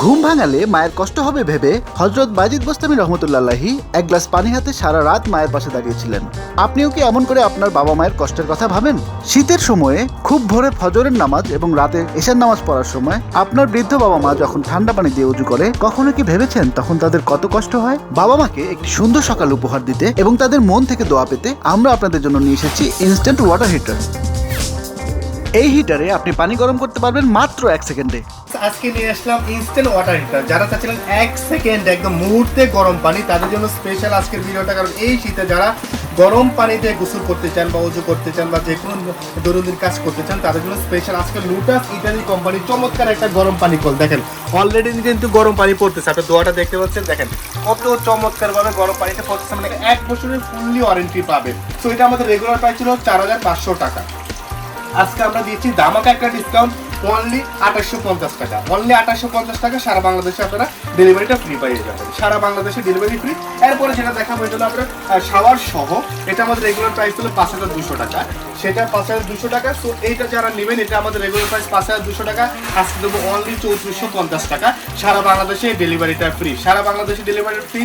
ঘুম ভাঙালে মায়ের কষ্ট হবে ভেবে হযরত বাজিদ বোস্তামি রহমতুল্লাহি এক গ্লাস পানি হাতে সারা রাত মায়ের পাশে দাঁড়িয়েছিলেন। আপনিও কি এমন করে আপনার বাবা মায়ের কষ্টের কথা ভাবেন? শীতের সময়ে খুব ভোরে ফজরের নামাজ এবং রাতে এশার নামাজ পড়ার সময় আপনার বৃদ্ধ বাবা মা যখন ঠান্ডা পানি দিয়ে উজু করে, কখনো কি ভেবেছেন তখন তাদের কত কষ্ট হয়? বাবা মাকে একটি সুন্দর সকাল উপহার দিতে এবং তাদের মন থেকে দোয়া পেতে আমরা আপনাদের জন্য নিয়ে এসেছি ইনস্ট্যান্ট ওয়াটার হিটার। এই হিটারে আপনি পানি গরম করতে পারবেন মাত্র 1 সেকেন্ডে। আজকে নিয়ে আসলাম ইনস্ট্যান্ট ওয়াটার হিটার। যারা চাচ্ছিলেন 1 সেকেন্ডে একদম মুহূর্তে গরম পানি, তাদের জন্য স্পেশাল আজকের ভিডিওটা। কারণ এই শীতে যারা গরম পানিতে গোসল করতে চান বা উজু করতে চান বা যে কোনো দৈনন্দিন কাজ করতে চান, তাদের জন্য স্পেশাল আজকে লুটাস ইটালি কোম্পানির চমৎকার একটা গরম পানি কল। দেখেন অলরেডি কিন্তু গরম পানি পড়তেছে, আপনি দোয়াটা দেখতে পাচ্ছেন। দেখেন কত চমৎকারভাবে গরম পানিতে পড়তেছে, মানে 1 বছরের ফুললি ওয়ারেন্টি পাবেন। তো এটা আমাদের রেগুলার প্রাইস ছিল 4500 টাকা। আজকে আমরা দিয়েছি ধামাকা একটা ডিসকাউন্ট, অনলি 2850 টাকা। অনলি 2850 টাকা সারা বাংলাদেশে আপনারা ডেলিভারিটা ফ্রি পেয়ে যাবেন। সারা বাংলাদেশে ডেলিভারি ফ্রি। এরপরে যেটা দেখাবো এটা হলো আপনার শাওয়ার সহ। এটা আমাদের রেগুলার প্রাইস হলো 5200 টাকা, সেটা 5200 টাকা। সো এইটা যারা নেবেন, এটা আমাদের রেগুলার প্রাইস 5200 টাকা। আজকে দেবো অনলি 3450 টাকা। সারা বাংলাদেশে ডেলিভারিটা ফ্রি। সারা বাংলাদেশে ডেলিভারি ফ্রি।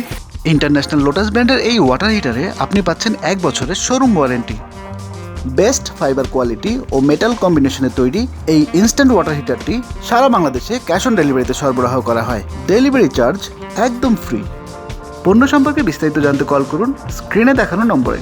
ইন্টারন্যাশনাল লোটাস ব্র্যান্ডের এই ওয়াটার হিটারে আপনি পাচ্ছেন 1 বছরের showroom warranty. Best fibre quality ও মেটাল কম্বিনেশনে তৈরি এই ইনস্ট্যান্ট ওয়াটার হিটারটি সারা বাংলাদেশে ক্যাশ অন ডেলিভারিতে সরবরাহ করা হয়। ডেলিভারি চার্জ একদম ফ্রি। পণ্য সম্পর্কে বিস্তারিত জানতে কল করুন স্ক্রিনে দেখানো নম্বরে।